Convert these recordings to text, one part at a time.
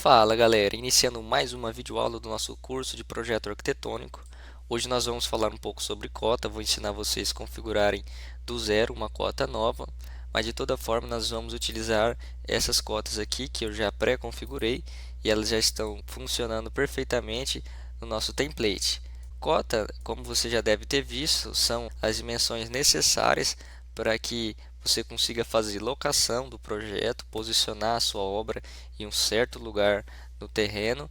Fala galera, iniciando mais uma videoaula do nosso curso de projeto arquitetônico. Hoje nós vamos falar um pouco sobre cota, vou ensinar vocês a configurarem do zero uma cota nova, mas de toda forma nós vamos utilizar essas cotas aqui que eu já pré-configurei e elas já estão funcionando perfeitamente no nosso template. Cota, como você já deve ter visto, são as dimensões necessárias para que você consiga fazer locação do projeto, posicionar a sua obra em um certo lugar no terreno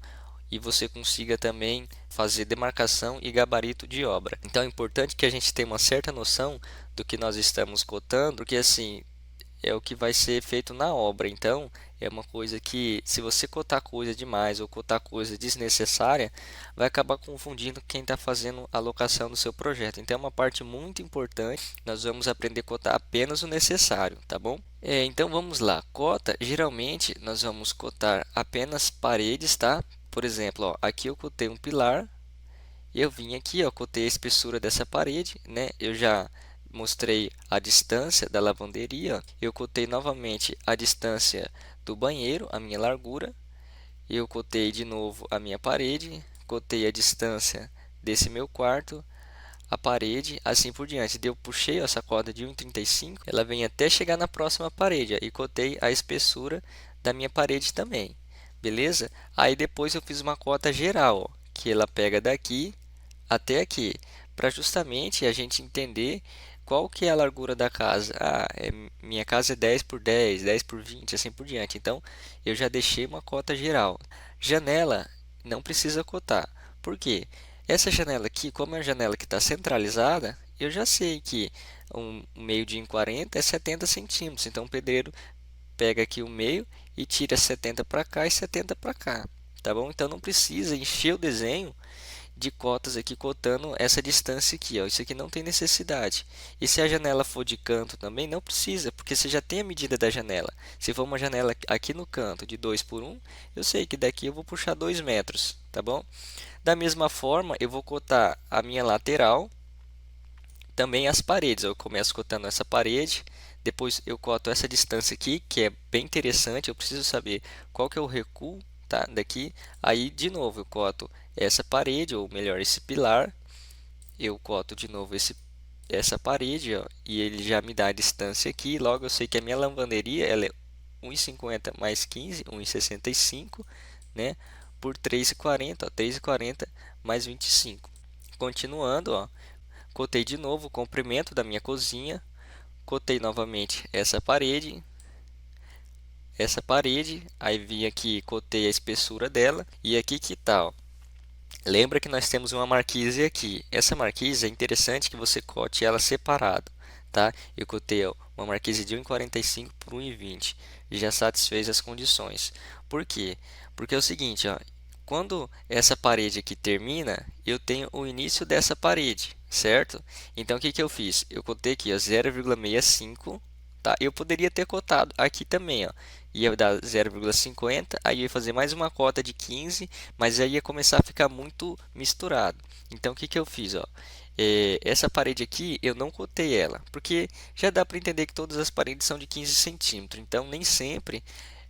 e você consiga também fazer demarcação e gabarito de obra. Então é importante que a gente tenha uma certa noção do que nós estamos cotando, porque assim é o que vai ser feito na obra. Então é uma coisa que, se você cotar coisa demais ou cotar coisa desnecessária, vai acabar confundindo quem está fazendo a alocação do seu projeto. Então é uma parte muito importante. Nós vamos aprender a cotar apenas o necessário, tá bom? Então vamos lá. Cota, geralmente nós vamos cotar apenas paredes, tá? Por exemplo, ó, aqui eu cotei um pilar. Eu vim aqui, ó, cotei a espessura dessa parede, né? Eu já mostrei a distância da lavanderia, ó. Eu cotei novamente a distância do banheiro, a minha largura. Eu cotei de novo a minha parede, cotei a distância desse meu quarto, a parede, assim por diante. Eu puxei essa corda de 1,35, ela vem até chegar na próxima parede, ó, e cotei a espessura da minha parede também, beleza? Aí depois eu fiz uma cota geral, ó, que ela pega daqui até aqui, para justamente a gente entender qual que é a largura da casa. Minha casa é 10 por 10, 10 por 20, assim por diante. Então, eu já deixei uma cota geral. Janela, não precisa cotar. Por quê? Essa janela aqui, como é uma janela que está centralizada, eu já sei que um meio de 1,40 é 70 centímetros. Então, o pedreiro pega aqui o meio e tira 70 para cá e 70 para cá. Tá bom? Então, não precisa encher o desenho de cotas aqui cotando essa distância aqui, ó. Isso aqui não tem necessidade. E se a janela for de canto também, não precisa, porque você já tem a medida da janela. Se for uma janela aqui no canto de 2 por 1, eu sei que daqui eu vou puxar 2 metros, tá bom? Da mesma forma, eu vou cotar a minha lateral, também as paredes. Eu começo cotando essa parede, depois eu coto essa distância aqui, que é bem interessante. Eu preciso saber qual que é o recuo, tá, daqui. Aí de novo eu coto essa parede, ou melhor, esse pilar. Eu coto de novo essa parede, ó, e ele já me dá a distância aqui. Logo eu sei que a minha lavanderia ela é 1,50 mais 15, 1,65, né, por 3,40, ó, 3,40 mais 25. Continuando, ó, cotei de novo o comprimento da minha cozinha, cotei novamente essa parede, aí vim aqui, cotei a espessura dela, e aqui que tal? Lembra que nós temos uma marquise aqui. Essa marquise é interessante que você cote ela separado, tá? Eu cotei ó, uma marquise de 1,45 por 1,20. Já satisfez as condições. Por quê? Porque é o seguinte, ó, quando essa parede aqui termina, eu tenho o início dessa parede, certo? Então o que que eu fiz? Eu cotei aqui, ó, 0,65, tá? Eu poderia ter cotado aqui também, ó. Ia dar 0,50, aí eu ia fazer mais uma cota de 15, mas aí ia começar a ficar muito misturado. Então o que que eu fiz, ó? Essa parede aqui eu não cotei ela, porque já dá para entender que todas as paredes são de 15 centímetros. Então nem sempre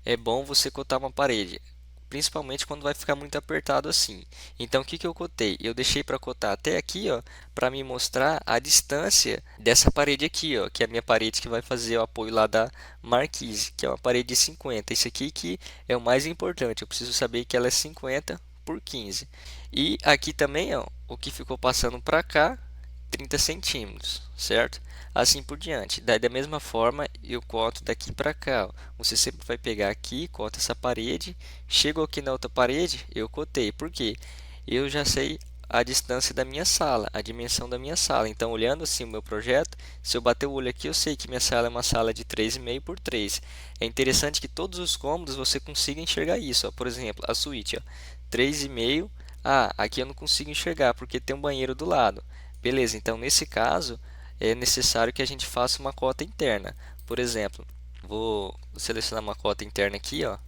é bom você cotar uma parede, principalmente quando vai ficar muito apertado assim. Então o que que eu cotei? Eu deixei para cotar até aqui, ó, para me mostrar a distância dessa parede aqui, ó, que é a minha parede que vai fazer o apoio lá da marquise, que é uma parede de 50. Isso aqui que é o mais importante. Eu preciso saber que ela é 50 por 15. E aqui também, ó, o que ficou passando para cá, 30 centímetros, certo? Assim por diante. Daí, da mesma forma, eu coto daqui para cá, ó. Você sempre vai pegar aqui, cota essa parede, chego aqui na outra parede, eu cotei. Por quê? Eu já sei a distância da minha sala, a dimensão da minha sala. Então, olhando assim o meu projeto, se eu bater o olho aqui, eu sei que minha sala é uma sala de 3,5 por 3. É interessante que todos os cômodos você consiga enxergar isso, ó. Por exemplo, a suíte, ó, 3,5. Aqui eu não consigo enxergar porque tem um banheiro do lado. Beleza, então nesse caso é necessário que a gente faça uma cota interna. Por exemplo, vou selecionar uma cota interna aqui, ó,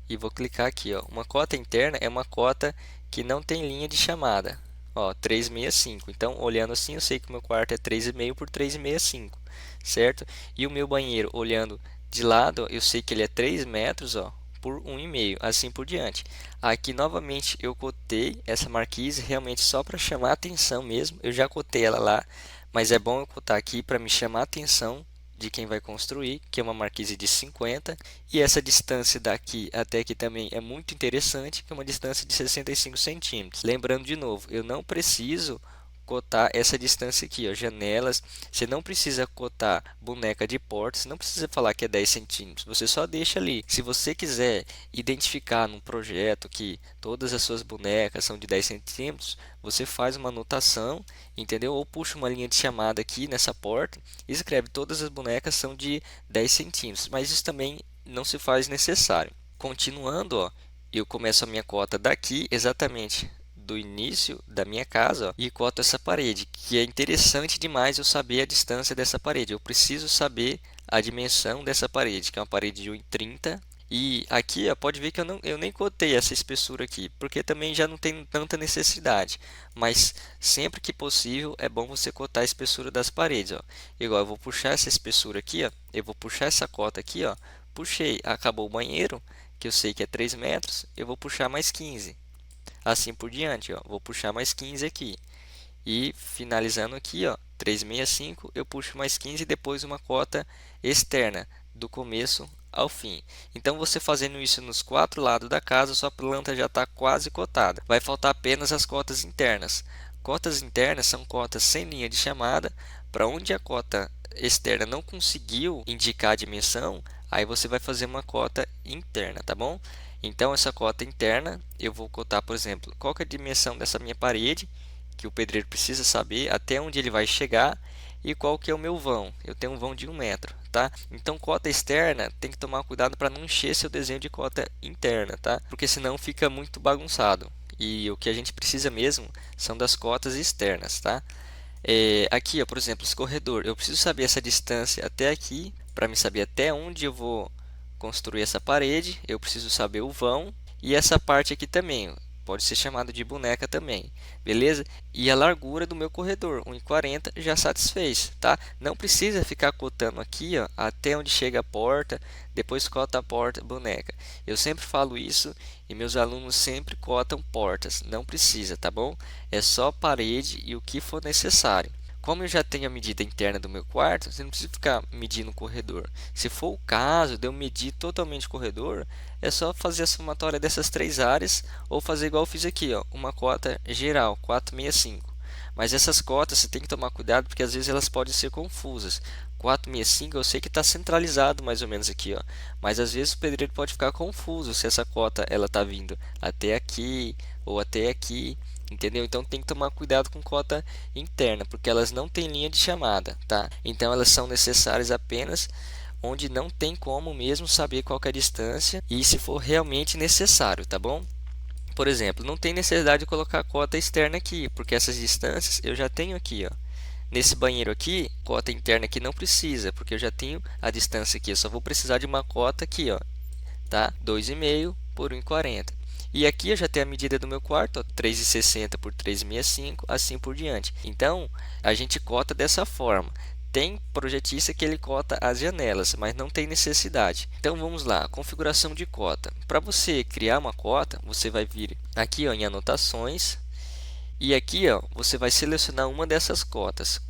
e vou clicar aqui, ó. Uma cota interna é uma cota que não tem linha de chamada, ó, 365. Então, olhando assim, eu sei que o meu quarto é 3,5 por 3,65, certo? E o meu banheiro, olhando de lado, eu sei que ele é 3 metros, ó, por 1,5, assim por diante. Aqui novamente eu cotei essa marquise realmente só para chamar a atenção mesmo. Eu já cotei ela lá, mas é bom eu cotar aqui para me chamar a atenção de quem vai construir, que é uma marquise de 50, e essa distância daqui até aqui também é muito interessante, que é uma distância de 65 centímetros. Lembrando de novo, eu não preciso cotar essa distância aqui, ó, janelas. Você não precisa cotar boneca de porta, você não precisa falar que é 10 centímetros, você só deixa ali. Se você quiser identificar num projeto que todas as suas bonecas são de 10 centímetros, você faz uma anotação, entendeu? Ou puxa uma linha de chamada aqui nessa porta e escreve todas as bonecas são de 10 centímetros, mas isso também não se faz necessário. Continuando, ó, eu começo a minha cota daqui exatamente do início da minha casa, ó, e coto essa parede, que é interessante demais eu saber a distância dessa parede. Eu preciso saber a dimensão dessa parede, que é uma parede de 1,30. E aqui, ó, pode ver que eu nem cotei essa espessura aqui, porque também já não tem tanta necessidade. Mas sempre que possível é bom você cotar a espessura das paredes. Ó. Igual eu vou puxar essa espessura aqui, ó, eu vou puxar essa cota aqui, ó, puxei, acabou o banheiro, que eu sei que é 3 metros, eu vou puxar mais 15. Assim por diante, ó. Vou puxar mais 15 aqui. E finalizando aqui, ó, 365, eu puxo mais 15 e depois uma cota externa, do começo ao fim. Então, você fazendo isso nos 4 lados da casa, sua planta já está quase cotada. Vai faltar apenas as cotas internas. Cotas internas são cotas sem linha de chamada. Para onde a cota externa não conseguiu indicar a dimensão, aí você vai fazer uma cota interna, tá bom? Então, essa cota interna, eu vou cotar, por exemplo, qual que é a dimensão dessa minha parede, que o pedreiro precisa saber até onde ele vai chegar, e qual que é o meu vão. Eu tenho um vão de 1 metro, tá? Então, cota externa, tem que tomar cuidado para não encher seu desenho de cota interna, tá? Porque senão fica muito bagunçado. E o que a gente precisa mesmo são das cotas externas, tá? Aqui, ó, por exemplo, esse corredor, eu preciso saber essa distância até aqui, para me saber até onde eu vou construir essa parede, eu preciso saber o vão, e essa parte aqui também, pode ser chamado de boneca também, beleza? E a largura do meu corredor, 1,40, já satisfez, tá? Não precisa ficar cotando aqui, ó, até onde chega a porta, depois cota a porta, boneca. Eu sempre falo isso e meus alunos sempre cotam portas, não precisa, tá bom? É só parede e o que for necessário. Como eu já tenho a medida interna do meu quarto, você não precisa ficar medindo o corredor. Se for o caso de eu medir totalmente o corredor, é só fazer a somatória dessas 3 áreas ou fazer igual eu fiz aqui, ó, uma cota geral, 465. Mas essas cotas você tem que tomar cuidado porque às vezes elas podem ser confusas. 465 eu sei que está centralizado mais ou menos aqui, ó, mas às vezes o pedreiro pode ficar confuso se essa cota ela está vindo até aqui ou até aqui. Entendeu? Então tem que tomar cuidado com cota interna, porque elas não têm linha de chamada, tá? Então elas são necessárias apenas onde não tem como mesmo saber qual que é a distância e se for realmente necessário, tá bom? Por exemplo, não tem necessidade de colocar cota externa aqui, porque essas distâncias eu já tenho aqui, ó. Nesse banheiro aqui, cota interna aqui não precisa, porque eu já tenho a distância aqui, eu só vou precisar de uma cota aqui, ó, tá? 2,5 por 1,40. E aqui eu já tenho a medida do meu quarto, 3,60 por 3,65, assim por diante. Então, a gente cota dessa forma. Tem projetista que ele cota as janelas, mas não tem necessidade. Então, vamos lá, configuração de cota. Para você criar uma cota, você vai vir aqui, ó, em anotações, e aqui, ó, você vai selecionar uma dessas cotas.